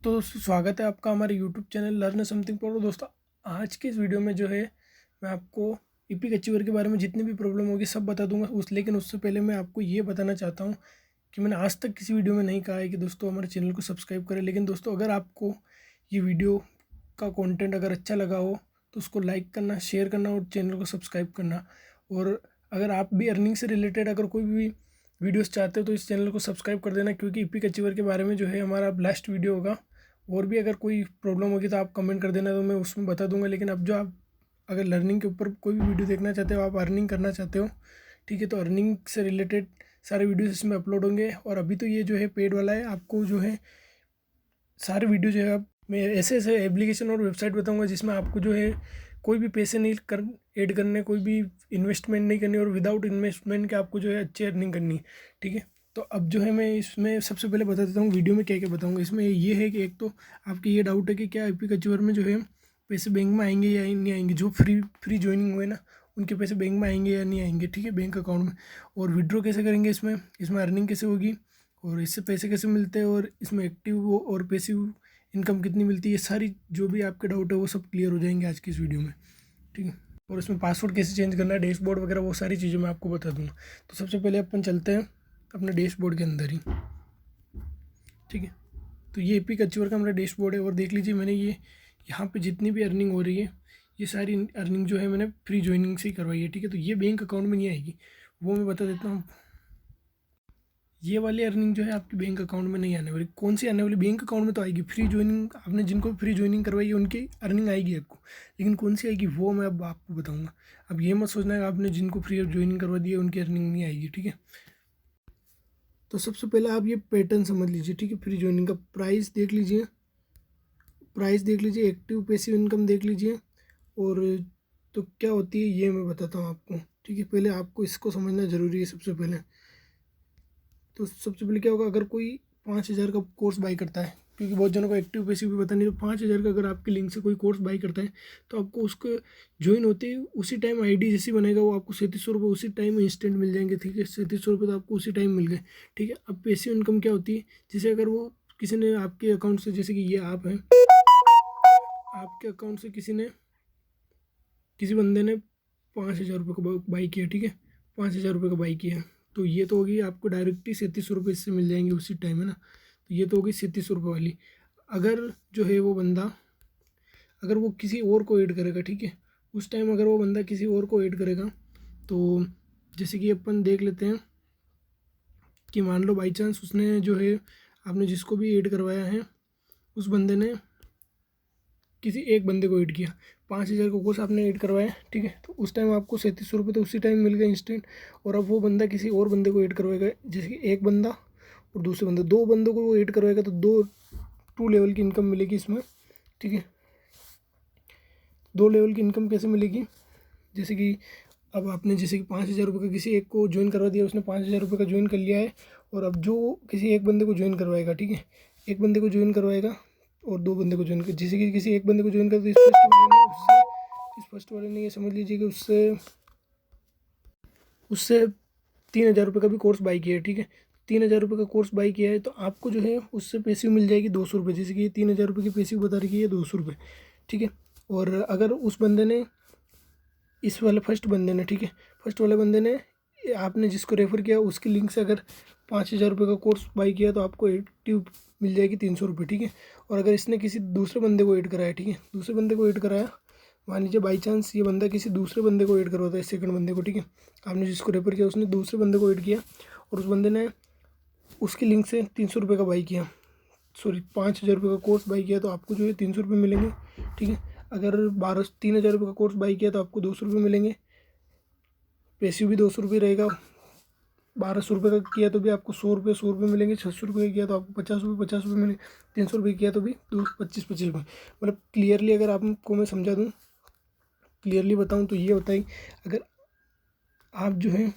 दोस्तों स्वागत है आपका हमारे YouTube channel learn something pro. दोस्तों आज के इस वीडियो में जो है मैं आपको ईपिक अचीवर के बारे में जितनी भी प्रॉब्लम होगी सब बता दूंगा। लेकिन उससे पहले मैं आपको ये बताना चाहता हूँ कि मैंने आज तक किसी वीडियो में नहीं कहा है कि दोस्तों हमारे चैनल को सब्सक्राइब करें। लेकिन दोस्तों अगर आपको ये वीडियो का कॉन्टेंट अगर अच्छा लगा हो तो उसको लाइक करना, शेयर करना और चैनल को सब्सक्राइब करना। और अगर आप भी अर्निंग से रिलेटेड अगर कोई भी वीडियोस चाहते हो तो इस चैनल को सब्सक्राइब कर देना, क्योंकि ईपिक अचीवर के बारे में जो है हमारा लास्ट वीडियो होगा। और भी अगर कोई प्रॉब्लम होगी तो आप कमेंट कर देना, तो मैं उसमें बता दूंगा। लेकिन अब जो आप अगर लर्निंग के ऊपर कोई भी वीडियो देखना चाहते हो, आप अर्निंग करना चाहते हो, ठीक है, तो अर्निंग से रिलेटेड सारे वीडियोस इसमें अपलोड होंगे। और अभी तो ये जो है पेड वाला है, आपको जो है सारे वीडियो जो है अब मैं ऐसे ऐसे एप्लीकेशन और वेबसाइट बताऊंगा जिसमें आपको जो है कोई भी पैसे नहीं कर ऐड करने, कोई भी इन्वेस्टमेंट नहीं करनी और विदाउट इन्वेस्टमेंट के आपको जो है अच्छी अर्निंग करनी है, ठीक है। तो अब जो है मैं इसमें सबसे पहले बता देता हूँ वीडियो में क्या क्या बताऊँगा। इसमें ये है कि एक तो आपकी ये डाउट है कि क्या ईपिक अचीवर में जो है पैसे बैंक में आएंगे या नहीं आएंगे। जो फ्री ज्वाइनिंग हुए ना उनके पैसे बैंक में आएंगे या नहीं आएंगे, ठीक है, बैंक अकाउंट में। और विड्रॉ कैसे करेंगे, इसमें अर्निंग कैसे होगी और इससे पैसे कैसे मिलते हैं और इसमें एक्टिव और पैसिव इनकम कितनी मिलती है, ये सारी जो भी आपके डाउट है वो सब क्लियर हो जाएंगे आज की इस वीडियो में, ठीक है। और इसमें पासवर्ड कैसे चेंज करना है, डैशबोर्ड वगैरह वो सारी चीज़ें मैं आपको बता दूंगा। तो सबसे पहले अपन चलते हैं अपने डैशबोर्ड के अंदर ही, ठीक है। तो ये ईपिक अचीवर का हमारा डैशबोर्ड है और देख लीजिए मैंने ये यहाँ पे जितनी भी अर्निंग हो रही है ये सारी अर्निंग जो है मैंने फ्री ज्वाइनिंग से ही करवाई है, ठीक है। तो ये बैंक अकाउंट में नहीं आएगी, वो मैं बता देता हूँ। ये वाली अर्निंग जो है आपकी बैंक अकाउंट में नहीं आने वाली। कौन सी आने वाली, बैंक अकाउंट में तो आएगी। फ्री ज्वाइनिंग आपने जिनको फ्री ज्वाइनिंग करवाई है उनकी अर्निंग आएगी आपको, लेकिन कौन सी आएगी वो मैं अब आपको बताऊंगा। अब ये मत सोचना है आपने जिनको फ्री ज्वाइनिंग करवा दी है उनकी अर्निंग नहीं आएगी, ठीक है। तो सबसे पहले आप ये पैटर्न समझ लीजिए, ठीक है। फ्री ज्वाइनिंग का प्राइस देख लीजिए, एक्टिव पैसिव इनकम देख लीजिए। और तो क्या होती है ये मैं बताता हूँ आपको, ठीक है। पहले आपको इसको समझना ज़रूरी है सबसे पहले। तो सबसे पहले क्या होगा, अगर कोई 5,000 का कोर्स बाई करता है, क्योंकि बहुत जनों को एक्टिव पैसिव भी पता नहीं, तो 5,000 का अगर आपके लिंक से कोई कोर्स बाई करता है तो आपको उसको ज्वाइन होते ही उसी टाइम आईडी जैसी बनेगा वो आपको 3700 रुपये उसी टाइम इंस्टेंट मिल जाएंगे, ठीक है। 3700 रुपये तो आपको उसी टाइम मिल गए, ठीक है। अब पैसिव इनकम क्या होती है, जैसे अगर वो किसी ने आपके अकाउंट से, जैसे कि ये आप हैं, आपके अकाउंट से किसी बंदे ने 5,000 रुपये का बाई किया, ठीक है, 5,000 रुपये का बाई किया, तो ये तो होगी आपको डायरेक्टली 3700 रुपये इससे मिल जाएंगे उसी टाइम, है ना। तो ये तो होगी 3700 रुपये वाली। अगर जो है वो बंदा अगर वो किसी और को ऐड करेगा, ठीक है, उस टाइम अगर वो बंदा किसी और को ऐड करेगा, तो जैसे कि अपन देख लेते हैं कि मान लो बाई चांस उसने जो है आपने जिसको भी ऐड करवाया है उस बंदे ने किसी एक बंदे को ऐड किया, 5,000 का कोर्स आपने ऐड करवाया, ठीक है। तो उस टाइम आपको 3700 रुपये तो उसी टाइम मिल गए इंस्टेंट। और अब वो बंदा किसी और बंदे को ऐड करवाएगा, जैसे कि एक बंदा और दूसरे बंदे, दो बंदों को वो ऐड करवाएगा, तो टू लेवल की इनकम मिलेगी इसमें, ठीक है। 2 लेवल की इनकम कैसे मिलेगी, जैसे कि अब आपने जैसे कि 5,000 रुपये का किसी एक को ज्वाइन करवा दिया, उसने 5,000 रुपये का ज्वाइन कर लिया है। और अब जो किसी एक बंदे को ज्वाइन करवाएगा, ठीक है, एक बंदे को ज्वाइन करवाएगा और 2 बंदे को ज्वाइन कर, जैसे कि किसी एक बंदे को ज्वाइन कर, तो इस फर्स्ट वाले ने ये समझ लीजिए कि उससे उससे 3,000 रुपये का भी कोर्स बाई किया है, ठीक है। 3,000 रुपये का कोर्स बाई किया है तो आपको जो है उससे पैसिव मिल जाएगी 200 रुपये, जैसे कि 3,000 रुपये की पैसिव बता रही है 200 रुपये, ठीक है। और अगर उस बंदे ने इस वाले फर्स्ट बंदे ने, ठीक है, फर्स्ट वाले बंदे ने आपने जिसको रेफ़र किया उसके लिंक से अगर 5,000 रुपये का कोर्स बाई किया तो आपको एक्टिव मिल जाएगी 300 रुपये, ठीक है। और अगर इसने किसी दूसरे बंदे को ऐड कराया, ठीक है, दूसरे बंदे को ऐड कराया, मान लीजिए बाई चांस ये बंदा किसी दूसरे बंदे को ऐड करवाता है, सेकंड बंदे को, ठीक है, आपने जिसको रेफ़र किया उसने दूसरे बंदे को ऐड किया और उस बंदे ने उसके लिंक से 300 रुपये का बाई किया, सॉरी 5,000 रुपये का कोर्स बाई किया, तो आपको जो है 300 रुपये मिलेंगे, ठीक है। अगर 3,000 रुपये का कोर्स बाई किया तो आपको 200 रुपये मिलेंगे, पैसिव भी 200 रुपये रहेगा। 1,200 रुपये का किया तो भी आपको 100 रुपये मिलेंगे। 600 रुपये का किया तो आपको 50 रुपये मिलेंगे। 300 रुपये किया तो भी 25 रुपये। मतलब क्लियरली अगर आपको मैं समझा दूँ, क्लियरली बताऊँ तो ये होता है अगर आप जो है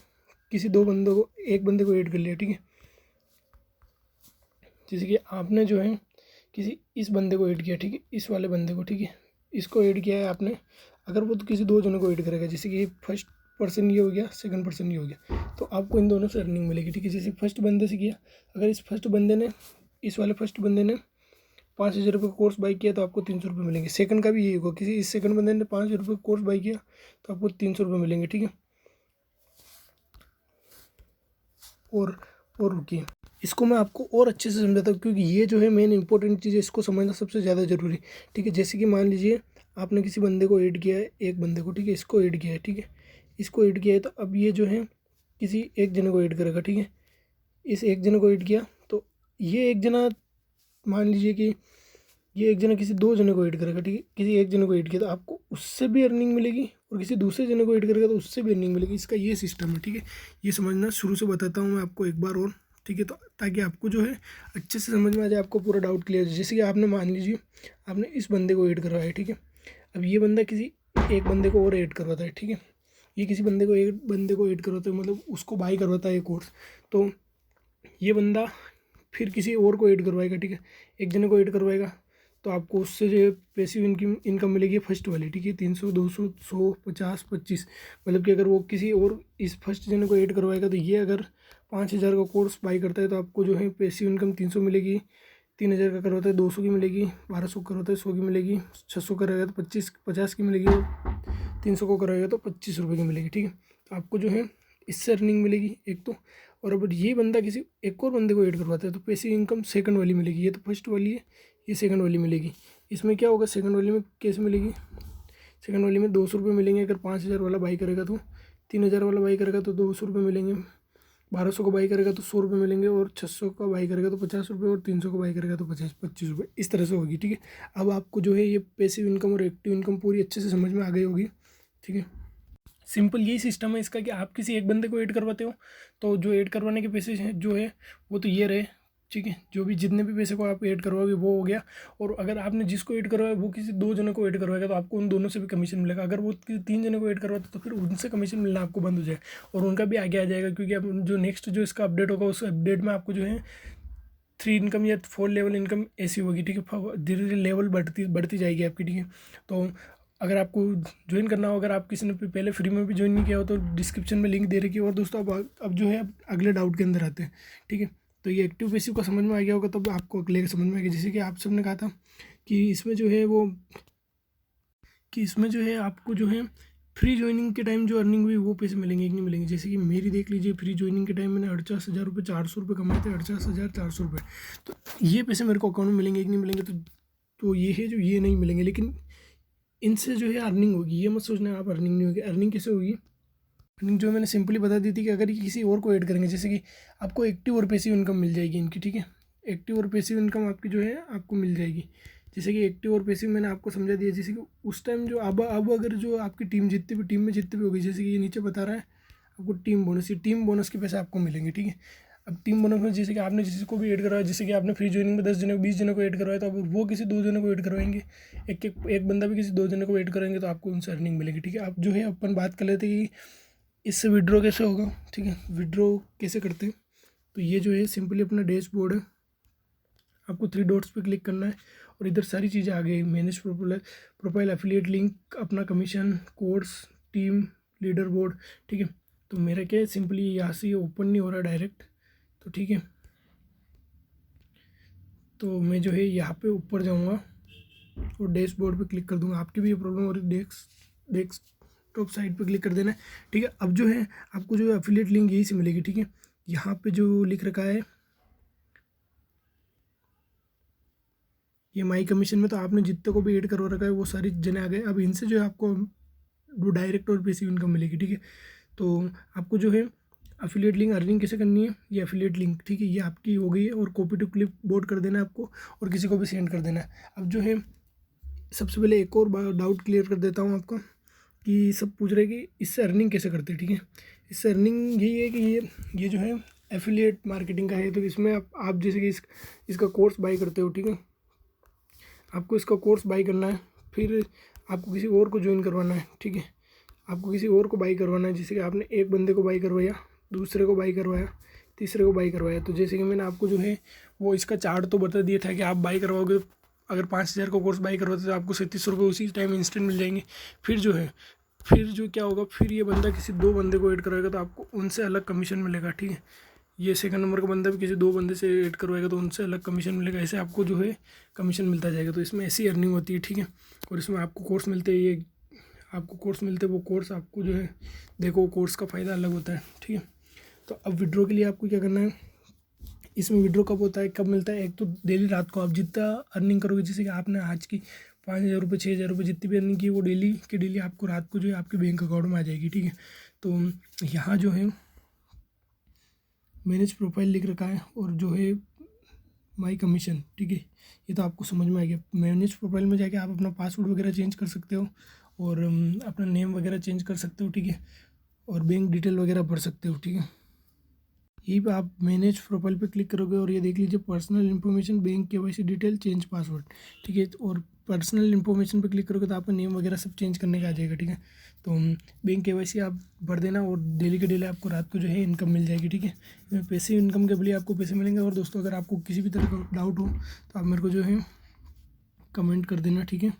किसी एक बंदे को ऐड कर लिया, ठीक है, जैसे कि आपने जो है किसी इस बंदे को ऐड किया, ठीक है, इस वाले बंदे को, ठीक है, इसको ऐड किया है आपने। अगर वो तो किसी 2 जनों को ऐड करेगा, जैसे कि फर्स्ट पर्सन ये हो गया, सेकंड पर्सन ये हो गया, तो आपको इन दोनों से अर्निंग मिलेगी, ठीक है। जैसे फर्स्ट बंदे से किया, अगर इस वाले फर्स्ट बंदे ने 5,000 रुपये का कोर्स बाई किया तो आपको 300 रुपये मिलेंगे। सेकंड का भी यही होगा, किसी इस सेकंड बंदे ने 5,000 रुपये का कोर्स बाई किया तो आपको 300 रुपये मिलेंगे, ठीक है। और रुकिए, इसको मैं आपको और अच्छे से समझाता हूँ, क्योंकि ये जो है मेन इंपॉर्टेंट चीज़ है, इसको समझना सबसे ज़्यादा ज़रूरी, ठीक है। जैसे कि मान लीजिए आपने किसी बंदे को ऐड किया है, एक बंदे को, ठीक है, इसको ऐड किया है, ठीक है, इसको ऐड किया है, तो अब ये जो है किसी एक जने को ऐड करेगा, ठीक है। इस एक जने को ऐड किया तो ये एक जना, मान लीजिए कि ये एक जना किसी दो जने को ऐड करेगा, ठीक है, किसी एक जने को ऐड किया तो आपको उससे भी अर्निंग मिलेगी, और किसी दूसरे जने को ऐड करेगा तो उससे भी अर्निंग मिलेगी। इसका ये सिस्टम है, ठीक है। ये समझना शुरू से बताता हूँ मैं आपको एक बार और, ठीक है, तो ताकि आपको जो है अच्छे से समझ में आ जाए, आपको पूरा डाउट क्लियर है। जैसे कि आपने मान लीजिए आपने इस बंदे को ऐड करवाया है, ठीक है। अब ये बंदा किसी एक बंदे को और ऐड करवाता है, ठीक है। ये किसी बंदे को ऐड करवाता है, मतलब उसको बाई करवाता है कोर्स, तो ये बंदा फिर किसी और को ऐड करवाएगा, ठीक है, एक जने को ऐड करवाएगा तो आपको उससे जो है पैसिव इनकम मिलेगी फर्स्ट वाली, ठीक है। 300, 200, 100, 50, 25, मतलब कि अगर वो किसी और इस फर्स्ट जने को ऐड करवाएगा तो ये अगर 5,000 का कोर्स बाई करता है तो आपको जो है पैसिव इनकम 300 मिलेगी। 3,000 का करवाता है 200 की मिलेगी, 1,200 करवाता है 100 की मिलेगी, 600 करेगा तो 50 की मिलेगी, और 300 को कराएगा तो 25 रुपये की मिलेगी, ठीक है। तो आपको जो है इससे अर्निंग मिलेगी एक तो, और अगर ये बंदा किसी एक और बंदे को ऐड करवाता है तो पैसिव इनकम सेकंड वाली मिलेगी। ये तो फर्स्ट वाली है, ये सेकंड वाली मिलेगी। इसमें क्या होगा, सेकंड वाली में कैसे मिलेगी, सेकंड वाली में 200 रुपये मिलेंगे अगर 5,000 वाला बाई करेगा तो, 3,000 वाला बाई करेगा तो 200 रुपये मिलेंगे, 1,200 को बाई करेगा तो 100 रुपये मिलेंगे, और 600 का बाई करेगा तो 50 रुपये, और 300 को बाई करेगा तो 25 रुपये, इस तरह से होगी, ठीक है। अब आपको जो है ये पैसिव इनकम और एक्टिव इनकम पूरी अच्छे से समझ में आ गई होगी, ठीक है। सिंपल यही सिस्टम है इसका कि आप किसी एक बंदे को ऐड करवाते हो तो जो ऐड करवाने के पैसे हैं जो है वो तो ये रहे, ठीक है। जो भी जितने भी पैसे को आप ऐड करवाओगे वो हो गया, और अगर आपने जिसको ऐड करवाया वो किसी दो जनों को ऐड करवाएगा तो आपको उन दोनों से भी कमीशन मिलेगा। अगर वो किसी तीन जनों को ऐड करवाता तो फिर उनसे कमीशन मिलना आपको बंद हो जाएगा, और उनका भी आगे आ जाएगा, क्योंकि अब जो नेक्स्ट जो इसका अपडेट होगा उस अपडेट में आपको जो है 3 इनकम या 4 लेवल इनकम ऐसी होगी, ठीक है। धीरे धीरे लेवल बढ़ती जाएगी आपकी, ठीक है। तो अगर आपको ज्वाइन करना हो, अगर आप किसी ने पहले फ्री में भी ज्वाइन नहीं किया हो तो डिस्क्रिप्शन में लिंक दे रखी है। और दोस्तों अब जो है अब अगले डाउट के अंदर आते हैं, ठीक है। तो ये एक्टिव पैसिव का समझ में आ गया होगा, तब आपको अगले का समझ में आ गया। जैसे कि आप सबने कहा था कि इसमें जो है वो कि इसमें जो है आपको जो है फ्री ज्वाइनिंग के टाइम जो अर्निंग हुई वो पैसे मिलेंगे कि नहीं मिलेंगे। जैसे कि मेरी देख लीजिए, फ्री ज्वाइनिंग के टाइम मैंने 48,000 रुपये 400 रुपये कमाए थे, 48,400 रुपये। तो ये पैसे मेरे को अकाउंट में मिलेंगे कि नहीं मिलेंगे, तो ये है जो ये नहीं मिलेंगे, लेकिन इनसे जो है अर्निंग होगी। ये मत सोचना आप अर्निंग नहीं होगी। अर्निंग कैसे होगी, अर्निंग जो मैंने सिंपली बता दी थी कि अगर ये किसी और को ऐड करेंगे, जैसे कि आपको एक्टिव और पैसिव इनकम मिल जाएगी इनकी, ठीक है। एक्टिव और पैसिव इनकम आपकी जो है आपको मिल जाएगी। जैसे कि एक्टिव और पैसिव मैंने आपको समझा दिया। जैसे कि उस टाइम जो अब अगर जो आपकी टीम टीम में जितनी भी होगी, जैसे कि ये नीचे बता रहा है आपको टीम बोनस, ये टीम बोनस के पैसे आपको मिलेंगे, ठीक है। अब टीम बोनस में जैसे कि आपने जिसी को भी ऐड करवाया, जैसे कि आपने फ्री ज्वाइनिंग में 10 जने 20 जनों को ऐड करवाया, तो अब वो किसी दो जनों को ऐड करवाएंगे, एक बंदा भी किसी दो जनों को ऐड करेंगे तो आपको उनसे अर्निंग मिलेगी, ठीक है। अब जो है अपन बात कर लेते हैं कि इससे विड्रॉ कैसे होगा, ठीक है। विड्रॉ कैसे करते हैं, तो ये जो है सिंपली अपना डैशबोर्ड है, आपको 3 डॉट्स पे क्लिक करना है और इधर सारी चीज़ें आ गई। मैनेज प्रोफाइल, एफिलिएट लिंक, अपना commission, course, team, leader board, ठीक है। तो मेरा क्या है, सिंपली यहाँ से ये ओपन नहीं हो रहा डायरेक्ट, तो ठीक है। तो मैं जो है यहाँ पे ऊपर जाऊँगा और डैशबोर्ड पे क्लिक कर दूँगा। आपकी भी ये प्रॉब्लम हो रही है, डेस्कटॉप साइड पे क्लिक कर देना है, ठीक है। अब जो है आपको जो है एफिलिएट लिंक यही से मिलेगी, ठीक है। यहाँ पे जो लिख रखा है ये माई कमीशन में, तो आपने जितने को भी ऐड करवा रखा है वो सारी जने आ गए। अब इनसे जो है आपको डायरेक्ट और पैसिव इनकम मिलेगी, ठीक है। तो आपको जो है एफिलिएट लिंक अर्निंग कैसे करनी है, ये एफिलिएट लिंक, ठीक है, ये आपकी हो गई है। और कॉपी टू क्लिप बोर्ड कर देना है आपको, और किसी को भी सेंड कर देना है। अब जो है सबसे पहले एक और डाउट क्लियर कर देता हूँ आपका, कि सब पूछ रहे कि इससे अर्निंग कैसे करते हैं, ठीक है। इससे अर्निंग यही है कि ये जो है एफिलिएट मार्केटिंग का है। तो इसमें आप जैसे कि इसका कोर्स बाई करते हो, ठीक है। आपको इसका कोर्स बाई करना है, फिर आपको किसी और को ज्वाइन करवाना है, ठीक है। आपको किसी और को बाई करवाना है, जैसे कि आपने एक बंदे को बाई करवाया, दूसरे को बाई करवाया, तीसरे को बाई करवाया। तो जैसे कि मैंने आपको जो है वो इसका चार्ट तो बता दिया था कि आप बाई करवाओगे, अगर 5,000 का कोर्स बाई करवाते तो आपको 37 रुपये उसी टाइम इंस्टेंट मिल जाएंगे। फिर जो क्या होगा, फिर ये बंदा किसी दो बंदे को ऐड करवाएगा तो आपको उनसे अलग कमीशन मिलेगा, ठीक है। ये सेकंड नंबर का बंदा भी किसी 2 बंदे से ऐड करवाएगा तो उनसे अलग कमीशन मिलेगा, ऐसे आपको जो है कमीशन मिलता जाएगा। तो इसमें ऐसी अर्निंग होती है, ठीक है। और इसमें आपको कोर्स मिलते हैं, ये आपको कोर्स मिलते हैं, वो कोर्स आपको जो है देखो कोर्स का फ़ायदा अलग होता है, ठीक है। तो अब विड्रॉ के लिए आपको क्या करना है, इसमें विड्रॉ कब होता है, कब मिलता है, एक तो डेली रात को आप जितना अर्निंग करोगे, जैसे कि आपने आज की 5,000 रुपये 6,000 रुपये जितनी भी अर्निंग की वो डेली के डेली आपको रात को जो है आपके बैंक अकाउंट में आ जाएगी, ठीक है। तो यहाँ जो है मैनेज प्रोफाइल लिख रखा है और जो है माई कमीशन, ठीक है। ये तो आपको समझ में आ गया। मैनेज प्रोफाइल में जाके आप अपना पासवर्ड वगैरह चेंज कर सकते हो और अपना नेम वगैरह चेंज कर सकते हो, ठीक है। और बैंक डिटेल वगैरह भर सकते हो, ठीक है। यहीं पे आप मैनेज प्रोफाइल पे क्लिक करोगे और ये देख लीजिए personal information, bank KYC detail, change password, ठीक है। और पर्सनल इन्फॉर्मेशन पे क्लिक करोगे तो आपका नेम वगैरह सब चेंज करने का आ जाएगा, ठीक है। तो बैंक केवाईसी आप भर देना और डेली के डेली आपको रात को जो है इनकम मिल जाएगी, ठीक है। इसमें पैसे इनकम के लिए आपको पैसे मिलेंगे। और दोस्तों अगर आपको किसी भी तरह का डाउट हो तो आप मेरे को जो है कमेंट कर देना, ठीक है।